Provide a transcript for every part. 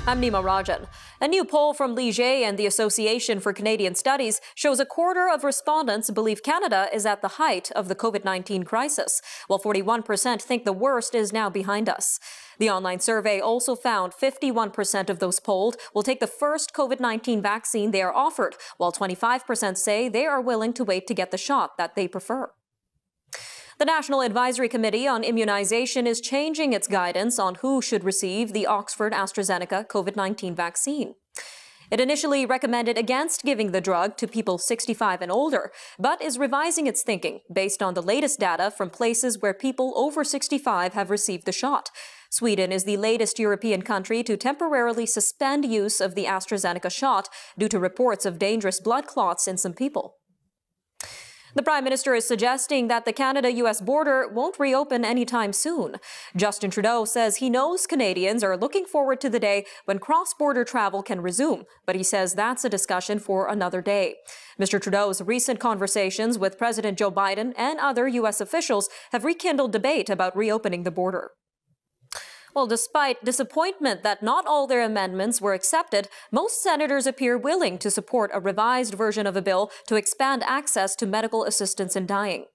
I'm Nima Rajan. A new poll from Leger and the Association for Canadian Studies shows a quarter of respondents believe Canada is at the height of the COVID-19 crisis, while 41% think the worst is now behind us. The online survey also found 51% of those polled will take the first COVID-19 vaccine they are offered, while 25% say they are willing to wait to get the shot that they prefer. The National Advisory Committee on Immunization is changing its guidance on who should receive the Oxford-AstraZeneca COVID-19 vaccine. It initially recommended against giving the drug to people 65 and older, but is revising its thinking based on the latest data from places where people over 65 have received the shot. Sweden is the latest European country to temporarily suspend use of the AstraZeneca shot due to reports of dangerous blood clots in some people. The Prime Minister is suggesting that the Canada-US border won't reopen anytime soon. Justin Trudeau says he knows Canadians are looking forward to the day when cross-border travel can resume, but he says that's a discussion for another day. Mr. Trudeau's recent conversations with President Joe Biden and other US officials have rekindled debate about reopening the border. Well, despite disappointment that not all their amendments were accepted, most senators appear willing to support a revised version of a bill to expand access to medical assistance in dying.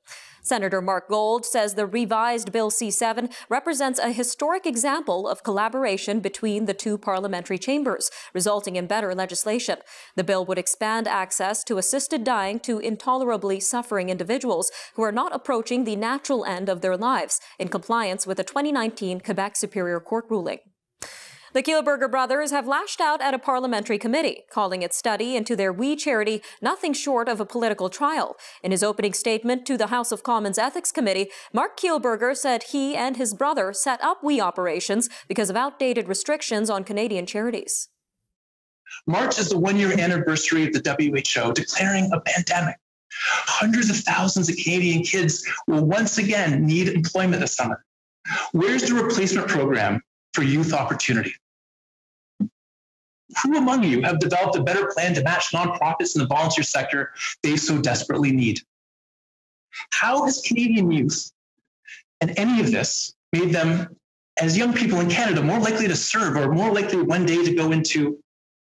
Senator Mark Gold says the revised Bill C-7 represents a historic example of collaboration between the two parliamentary chambers, resulting in better legislation. The bill would expand access to assisted dying to intolerably suffering individuals who are not approaching the natural end of their lives, in compliance with a 2019 Quebec Superior Court ruling. The Kielburger brothers have lashed out at a parliamentary committee, calling its study into their We charity nothing short of a political trial. In his opening statement to the House of Commons Ethics Committee, Mark Kielburger said he and his brother set up We operations because of outdated restrictions on Canadian charities. March is the one-year anniversary of the WHO declaring a pandemic. Hundreds of thousands of Canadian kids will once again need employment this summer. Where's the replacement program for youth opportunity? Who among you have developed a better plan to match nonprofits in the volunteer sector they so desperately need? How has Canadian youth and any of this made them, as young people in Canada, more likely to serve or more likely one day to go into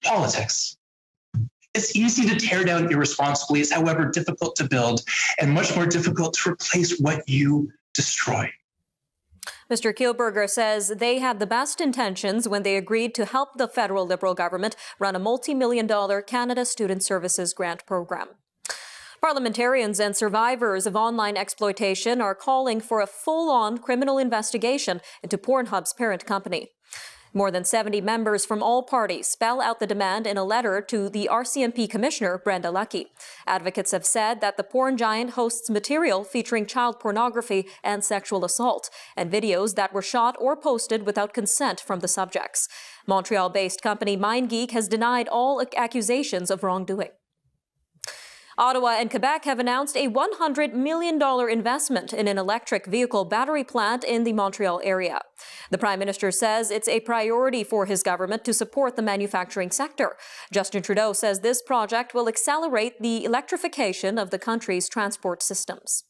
politics? It's easy to tear down irresponsibly. It's, however, difficult to build and much more difficult to replace what you destroy. Mr. Kielburger says they had the best intentions when they agreed to help the federal Liberal government run a multi-million-dollar Canada Student Services grant program. Parliamentarians and survivors of online exploitation are calling for a full-on criminal investigation into Pornhub's parent company. More than 70 members from all parties spell out the demand in a letter to the RCMP Commissioner, Brenda Lucki. Advocates have said that the porn giant hosts material featuring child pornography and sexual assault, and videos that were shot or posted without consent from the subjects. Montreal-based company MindGeek has denied all accusations of wrongdoing. Ottawa and Quebec have announced a $100 million investment in an electric vehicle battery plant in the Montreal area. The Prime Minister says it's a priority for his government to support the manufacturing sector. Justin Trudeau says this project will accelerate the electrification of the country's transport systems.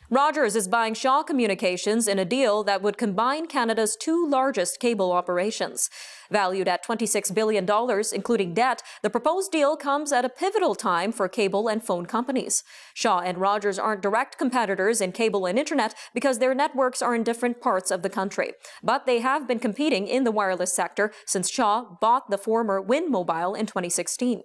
Rogers is buying Shaw Communications in a deal that would combine Canada's two largest cable operations. Valued at $26 billion, including debt, the proposed deal comes at a pivotal time for cable and phone companies. Shaw and Rogers aren't direct competitors in cable and internet because their networks are in different parts of the country. But they have been competing in the wireless sector since Shaw bought the former Win Mobile in 2016.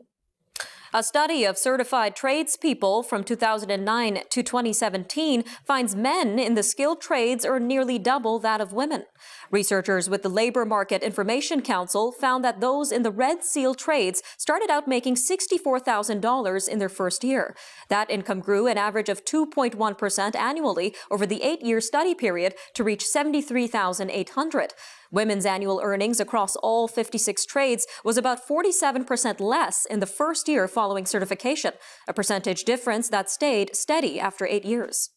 A study of certified tradespeople from 2009 to 2017 finds men in the skilled trades are nearly double that of women. Researchers with the Labour Market Information Council found that those in the Red Seal trades started out making $64,000 in their first year. That income grew an average of 2.1% annually over the 8-year study period to reach $73,800. Women's annual earnings across all 56 trades was about 47% less in the first year following certification, a percentage difference that stayed steady after 8 years.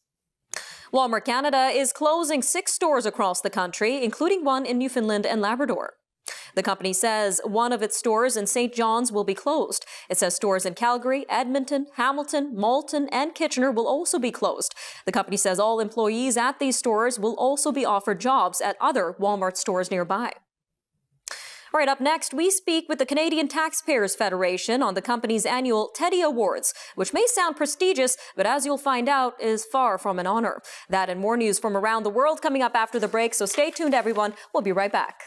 Walmart Canada is closing 6 stores across the country, including one in Newfoundland and Labrador. The company says one of its stores in St. John's will be closed. It says stores in Calgary, Edmonton, Hamilton, Malton, and Kitchener will also be closed. The company says all employees at these stores will also be offered jobs at other Walmart stores nearby. All right, up next, we speak with the Canadian Taxpayers Federation on the company's annual Teddy Awards, which may sound prestigious, but as you'll find out, is far from an honor. That and more news from around the world coming up after the break, so stay tuned, everyone. We'll be right back.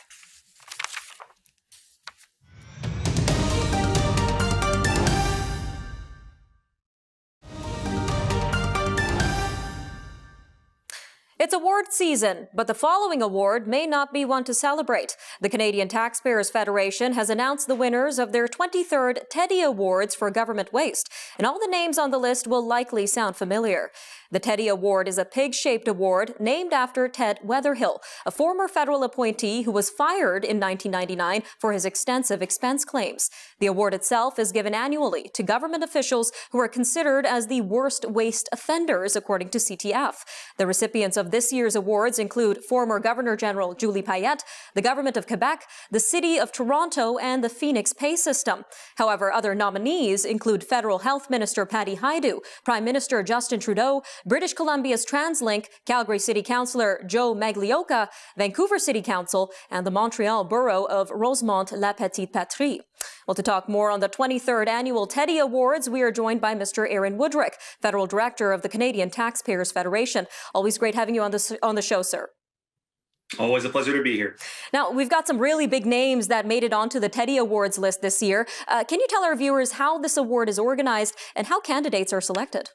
It's award season, but the following award may not be one to celebrate. The Canadian Taxpayers Federation has announced the winners of their 23rd Teddy Awards for government waste, and all the names on the list will likely sound familiar. The Teddy Award is a pig-shaped award named after Ted Weatherhill, a former federal appointee who was fired in 1999 for his extensive expense claims. The award itself is given annually to government officials who are considered as the worst waste offenders, according to CTF. The recipients of this year's awards include former Governor-General Julie Payette, the Government of Quebec, the City of Toronto, and the Phoenix Pay System. However, other nominees include Federal Health Minister Patty Hajdu, Prime Minister Justin Trudeau, British Columbia's TransLink, Calgary City Councillor Joe Maglioka, Vancouver City Council, and the Montreal Borough of Rosemont-La Petite Patrie. Well, to talk more on the 23rd Annual Teddy Awards, we are joined by Mr. Aaron Wudrick, Federal Director of the Canadian Taxpayers Federation. Always great having you on the show, sir. Always a pleasure to be here. Now, we've got some really big names that made it onto the Teddy Awards list this year. Can you tell our viewers how this award is organized and how candidates are selected?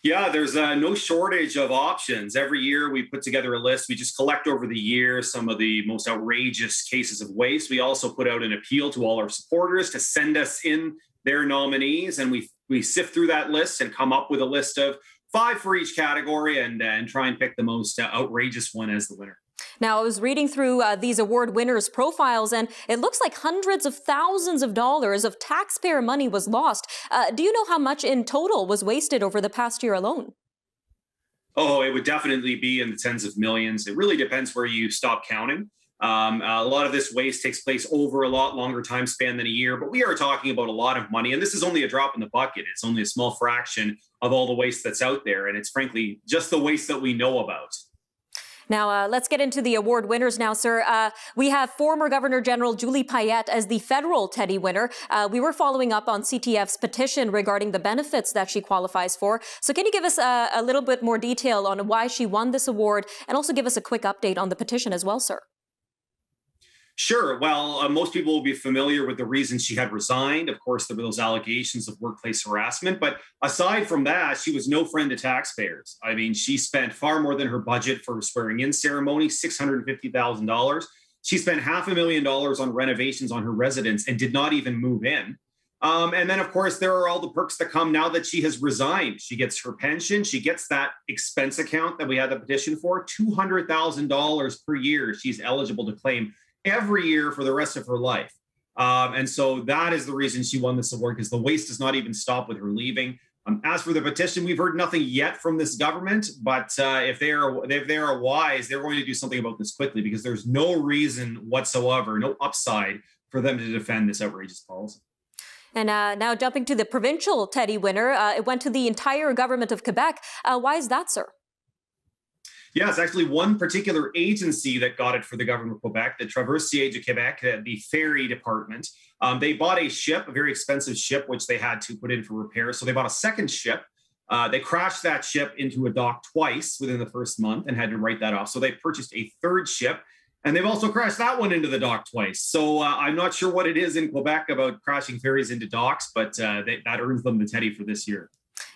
Yeah, there's no shortage of options. Every year we put together a list. We just collect over the years some of the most outrageous cases of waste. We also put out an appeal to all our supporters to send us in their nominees, and we sift through that list and come up with a list of 5 for each category and try and pick the most outrageous one as the winner. Now, I was reading through these award winners' profiles, and it looks like hundreds of thousands of dollars of taxpayer money was lost. Do you know how much in total was wasted over the past year alone? Oh, it would definitely be in the tens of millions. It really depends where you stop counting. A lot of this waste takes place over a lot longer time span than a year, but we are talking about a lot of money. And this is only a drop in the bucket. It's only a small fraction of all the waste that's out there. And it's frankly just the waste that we know about. Now, let's get into the award winners now, sir. We have former Governor-General Julie Payette as the federal Teddy winner. We were following up on CTF's petition regarding the benefits that she qualifies for. So can you give us a little bit more detail on why she won this award and also give us a quick update on the petition as well, sir? Sure. Well, most people will be familiar with the reason she had resigned. Of course, there were those allegations of workplace harassment. But aside from that, she was no friend to taxpayers. I mean, she spent far more than her budget for her swearing-in ceremony, $650,000. She spent $500,000 on renovations on her residence and did not even move in. And then, of course, there are all the perks that come now that she has resigned. She gets her pension. She gets that expense account that we had the petition for, $200,000 per year she's eligible to claim every year for the rest of her life. And so that is the reason she won this award, because the waste does not even stop with her leaving. As for the petition, we've heard nothing yet from this government, but if they are wise, they're going to do something about this quickly, because there's no reason whatsoever, no upside for them to defend this outrageous policy. And now jumping to the provincial Teddy winner, it went to the entire government of Quebec. Why is that, sir? Yeah, it's actually one particular agency that got it for the government of Quebec, the Traversier de Québec, the ferry department. They bought a ship, a very expensive ship, which they had to put in for repairs. So they bought a second ship. They crashed that ship into a dock twice within the first month and had to write that off. So they purchased a third ship, and they've also crashed that one into the dock twice. So I'm not sure what it is in Quebec about crashing ferries into docks, but that earns them the Teddy for this year.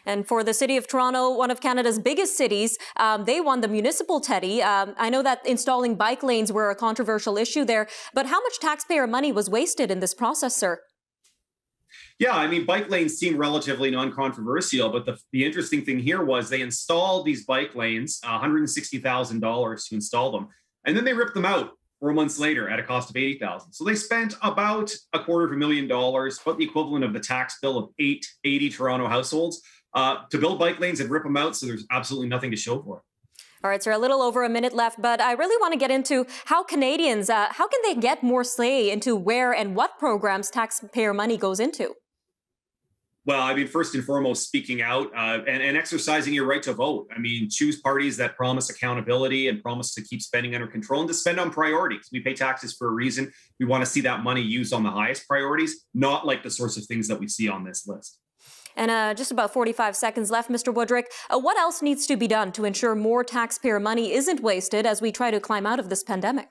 And for the City of Toronto, one of Canada's biggest cities, they won the municipal Teddy. I know that installing bike lanes were a controversial issue there, but how much taxpayer money was wasted in this process, sir? Yeah, I mean, bike lanes seem relatively non-controversial, but the interesting thing here was they installed these bike lanes, $160,000 to install them, and then they ripped them out 4 months later at a cost of $80,000. So they spent about $250,000, about the equivalent of the tax bill of 80 Toronto households, to build bike lanes and rip them out. So there's absolutely nothing to show for it. All right, sir, a little over a minute left, but I really want to get into how Canadians, how can they get more say into where and what programs taxpayer money goes into? Well, I mean, first and foremost, speaking out and exercising your right to vote. I mean, choose parties that promise accountability and promise to keep spending under control and to spend on priorities. We pay taxes for a reason. We want to see that money used on the highest priorities, not like the sorts of things that we see on this list. And just about 45 seconds left, Mr. Wudrick. What else needs to be done to ensure more taxpayer money isn't wasted as we try to climb out of this pandemic?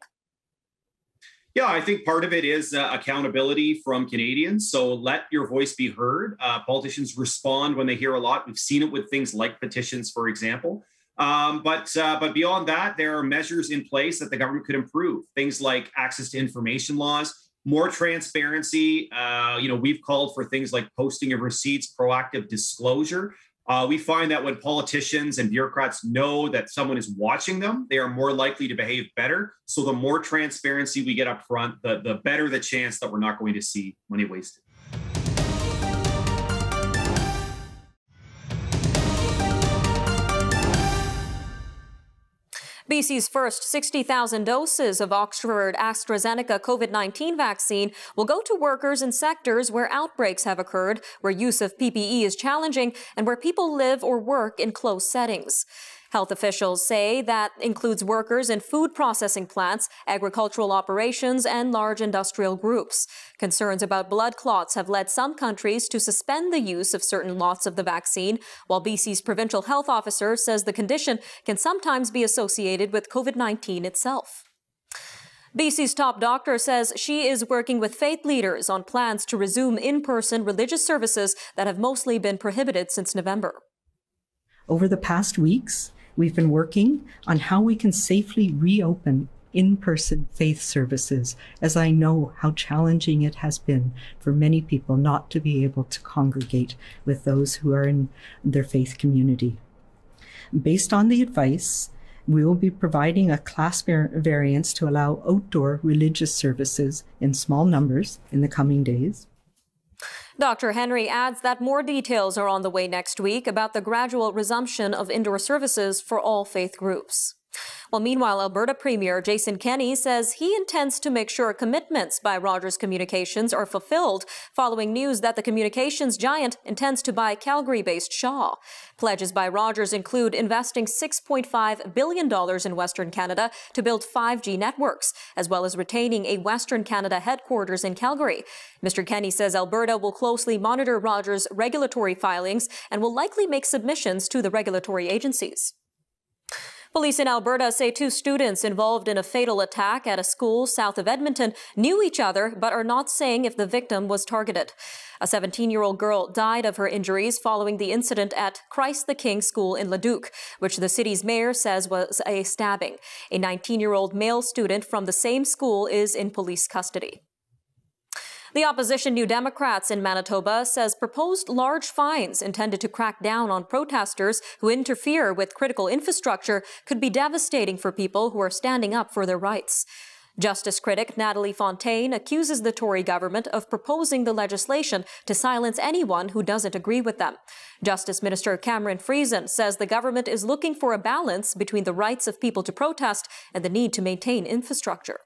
Yeah, I think part of it is accountability from Canadians. So let your voice be heard. Politicians respond when they hear a lot. We've seen it with things like petitions, for example. But beyond that, there are measures in place that the government could improve. Things like access to information laws, more transparency. We've called for things like posting of receipts, proactive disclosure. We find that when politicians and bureaucrats know that someone is watching them, they are more likely to behave better. So the more transparency we get up front, the better the chance that we're not going to see money wasted. BC's first 60,000 doses of Oxford AstraZeneca COVID-19 vaccine will go to workers in sectors where outbreaks have occurred, where use of PPE is challenging, and where people live or work in close settings. Health officials say that includes workers in food processing plants, agricultural operations, and large industrial groups. Concerns about blood clots have led some countries to suspend the use of certain lots of the vaccine, while BC's provincial health officer says the condition can sometimes be associated with COVID-19 itself. BC's top doctor says she is working with faith leaders on plans to resume in-person religious services that have mostly been prohibited since November. Over the past weeks, we've been working on how we can safely reopen in-person faith services, as I know how challenging it has been for many people not to be able to congregate with those who are in their faith community. Based on the advice, we will be providing a class variance to allow outdoor religious services in small numbers in the coming days. Dr. Henry adds that more details are on the way next week about the gradual resumption of indoor services for all faith groups. Well, meanwhile, Alberta Premier Jason Kenney says he intends to make sure commitments by Rogers Communications are fulfilled following news that the communications giant intends to buy Calgary-based Shaw. Pledges by Rogers include investing $6.5 billion in Western Canada to build 5G networks, as well as retaining a Western Canada headquarters in Calgary. Mr. Kenney says Alberta will closely monitor Rogers' regulatory filings and will likely make submissions to the regulatory agencies. Police in Alberta say two students involved in a fatal attack at a school south of Edmonton knew each other but are not saying if the victim was targeted. A 17-year-old girl died of her injuries following the incident at Christ the King School in Leduc, which the city's mayor says was a stabbing. A 19-year-old male student from the same school is in police custody. The opposition New Democrats in Manitoba says proposed large fines intended to crack down on protesters who interfere with critical infrastructure could be devastating for people who are standing up for their rights. Justice critic Natalie Fontaine accuses the Tory government of proposing the legislation to silence anyone who doesn't agree with them. Justice Minister Cameron Friesen says the government is looking for a balance between the rights of people to protest and the need to maintain infrastructure.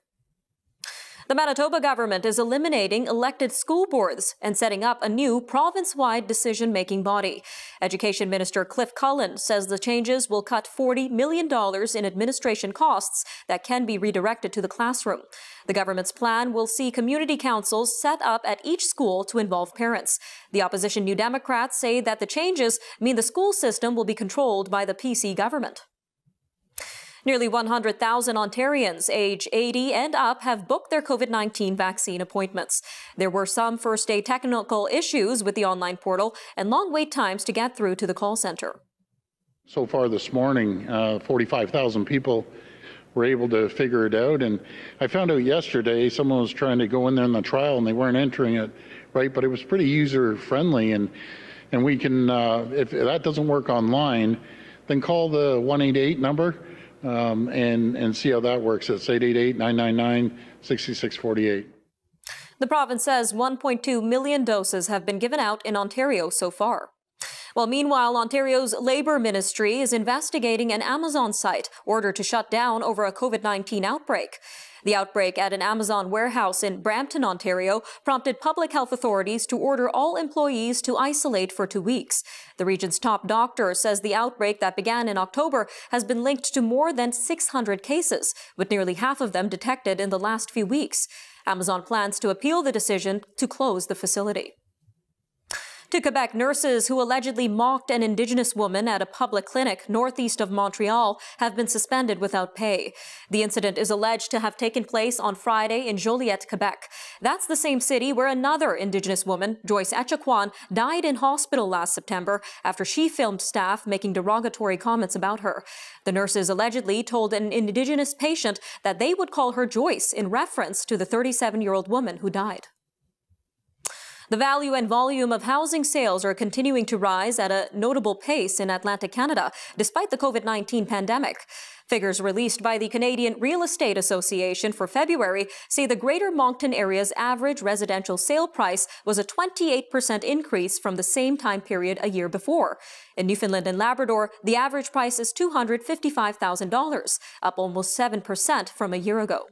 The Manitoba government is eliminating elected school boards and setting up a new province-wide decision-making body. Education Minister Cliff Cullen says the changes will cut $40 million in administration costs that can be redirected to the classroom. The government's plan will see community councils set up at each school to involve parents. The opposition New Democrats say that the changes mean the school system will be controlled by the PC government. Nearly 100,000 Ontarians age 80 and up have booked their COVID-19 vaccine appointments. There were some first-day technical issues with the online portal and long wait times to get through to the call center. So far this morning, 45,000 people were able to figure it out. And I found out yesterday someone was trying to go in there in the trial and they weren't entering it right, but it was pretty user-friendly. And we can, if that doesn't work online, then call the 188 number. And see how that works. It's 888-999-6648. The province says 1.2 million doses have been given out in Ontario so far. Well, meanwhile, Ontario's Labour Ministry is investigating an Amazon site ordered to shut down over a COVID-19 outbreak. The outbreak at an Amazon warehouse in Brampton, Ontario, prompted public health authorities to order all employees to isolate for 2 weeks. The region's top doctor says the outbreak that began in October has been linked to more than 600 cases, with nearly half of them detected in the last few weeks. Amazon plans to appeal the decision to close the facility. To Quebec, nurses who allegedly mocked an Indigenous woman at a public clinic northeast of Montreal have been suspended without pay. The incident is alleged to have taken place on Friday in Joliette, Quebec. That's the same city where another Indigenous woman, Joyce Echaquan, died in hospital last September after she filmed staff making derogatory comments about her. The nurses allegedly told an Indigenous patient that they would call her Joyce in reference to the 37-year-old woman who died. The value and volume of housing sales are continuing to rise at a notable pace in Atlantic Canada, despite the COVID-19 pandemic. Figures released by the Canadian Real Estate Association for February say the Greater Moncton area's average residential sale price was a 28% increase from the same time period a year before. In Newfoundland and Labrador, the average price is $255,000, up almost 7% from a year ago.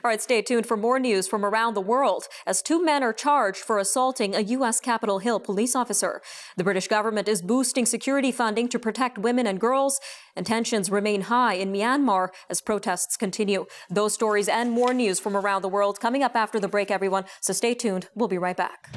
All right, stay tuned for more news from around the world as 2 men are charged for assaulting a U.S. Capitol Hill police officer. The British government is boosting security funding to protect women and girls, and tensions remain high in Myanmar as protests continue. Those stories and more news from around the world coming up after the break, everyone. So stay tuned. We'll be right back.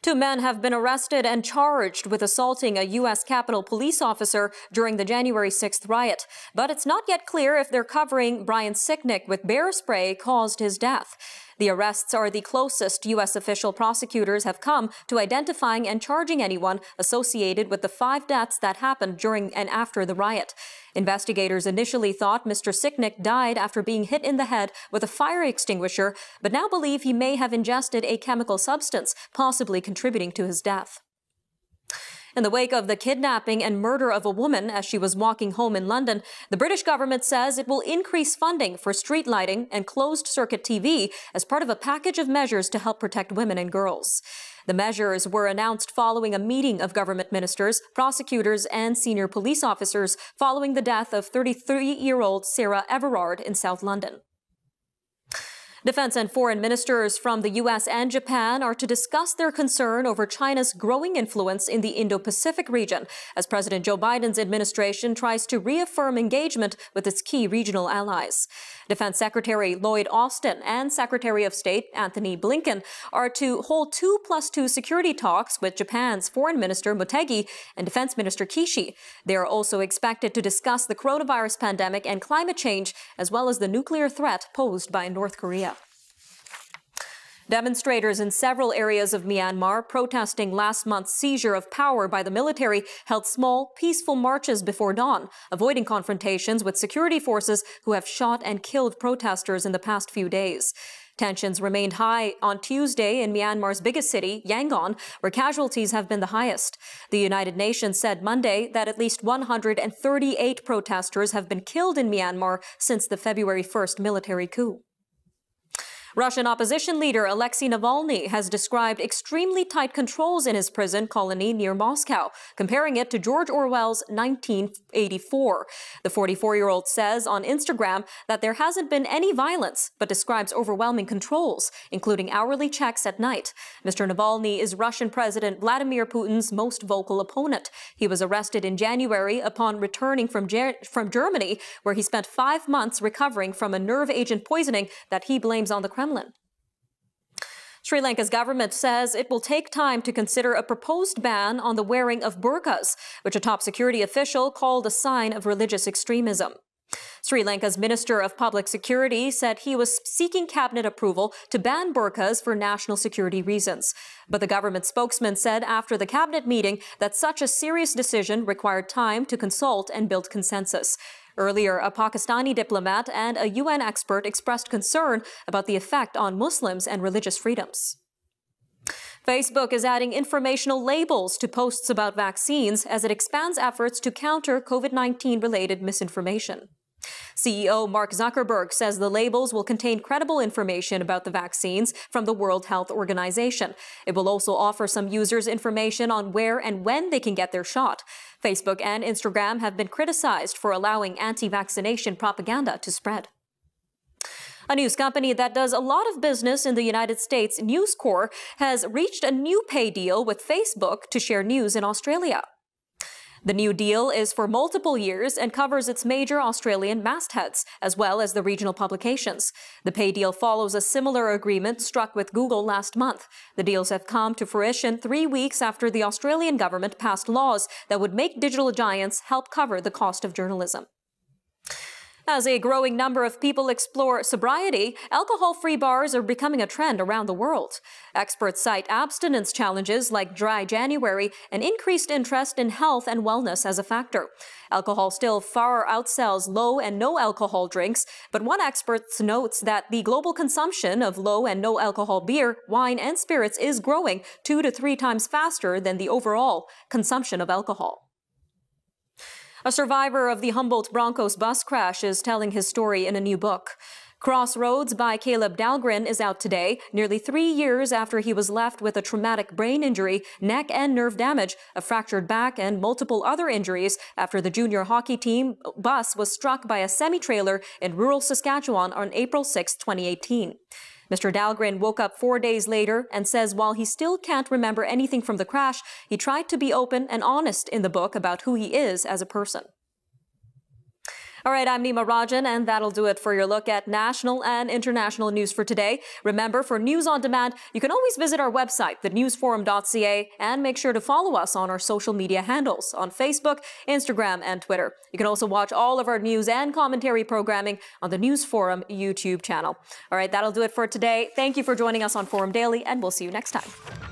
2 men have been arrested and charged with assaulting a U.S. Capitol police officer during the January 6th riot. But it's not yet clear if they're covering Brian Sicknick with bear spray caused his death. The arrests are the closest U.S. official prosecutors have come to identifying and charging anyone associated with the 5 deaths that happened during and after the riot. Investigators initially thought Mr. Sicknick died after being hit in the head with a fire extinguisher, but now believe he may have ingested a chemical substance, possibly contributing to his death. In the wake of the kidnapping and murder of a woman as she was walking home in London, the British government says it will increase funding for street lighting and closed-circuit TV as part of a package of measures to help protect women and girls. The measures were announced following a meeting of government ministers, prosecutors, and senior police officers following the death of 33-year-old Sarah Everard in South London. Defense and foreign ministers from the U.S. and Japan are to discuss their concern over China's growing influence in the Indo-Pacific region as President Joe Biden's administration tries to reaffirm engagement with its key regional allies. Defense Secretary Lloyd Austin and Secretary of State Anthony Blinken are to hold 2+2 security talks with Japan's Foreign Minister Motegi and Defense Minister Kishi. They are also expected to discuss the coronavirus pandemic and climate change, as well as the nuclear threat posed by North Korea. Demonstrators in several areas of Myanmar protesting last month's seizure of power by the military held small, peaceful marches before dawn, avoiding confrontations with security forces who have shot and killed protesters in the past few days. Tensions remained high on Tuesday in Myanmar's biggest city, Yangon, where casualties have been the highest. The United Nations said Monday that at least 138 protesters have been killed in Myanmar since the February 1st military coup. Russian opposition leader Alexei Navalny has described extremely tight controls in his prison colony near Moscow, comparing it to George Orwell's 1984. The 44-year-old says on Instagram that there hasn't been any violence, but describes overwhelming controls, including hourly checks at night. Mr. Navalny is Russian President Vladimir Putin's most vocal opponent. He was arrested in January upon returning from Germany, where he spent 5 months recovering from a nerve agent poisoning that he blames on the Kremlin. Sri Lanka's government says it will take time to consider a proposed ban on the wearing of burqas, which a top security official called a sign of religious extremism. Sri Lanka's Minister of Public Security said he was seeking cabinet approval to ban burqas for national security reasons. But the government spokesman said after the cabinet meeting that such a serious decision required time to consult and build consensus. Earlier, a Pakistani diplomat and a UN expert expressed concern about the effect on Muslims and religious freedoms. Facebook is adding informational labels to posts about vaccines as it expands efforts to counter COVID-19 related misinformation. CEO Mark Zuckerberg says the labels will contain credible information about the vaccines from the World Health Organization. It will also offer some users information on where and when they can get their shot. Facebook and Instagram have been criticized for allowing anti-vaccination propaganda to spread. A news company that does a lot of business in the United States, News Corp, has reached a new pay deal with Facebook to share news in Australia. The new deal is for multiple years and covers its major Australian mastheads, as well as the regional publications. The pay deal follows a similar agreement struck with Google last month. The deals have come to fruition 3 weeks after the Australian government passed laws that would make digital giants help cover the cost of journalism. As a growing number of people explore sobriety, alcohol-free bars are becoming a trend around the world. Experts cite abstinence challenges like dry January and increased interest in health and wellness as a factor. Alcohol still far outsells low and no alcohol drinks, but one expert notes that the global consumption of low and no alcohol beer, wine, and spirits is growing 2 to 3 times faster than the overall consumption of alcohol. A survivor of the Humboldt Broncos bus crash is telling his story in a new book. Crossroads by Caleb Dahlgren is out today, nearly 3 years after he was left with a traumatic brain injury, neck and nerve damage, a fractured back, and multiple other injuries after the junior hockey team bus was struck by a semi-trailer in rural Saskatchewan on April 6, 2018. Mr. Dahlgren woke up 4 days later and says while he still can't remember anything from the crash, he tried to be open and honest in the book about who he is as a person. All right, I'm Nima Rajan, and that'll do it for your look at national and international news for today. Remember, for news on demand, you can always visit our website, thenewsforum.ca, and make sure to follow us on our social media handles on Facebook, Instagram, and Twitter. You can also watch all of our news and commentary programming on the News Forum YouTube channel. All right, that'll do it for today. Thank you for joining us on Forum Daily, and we'll see you next time.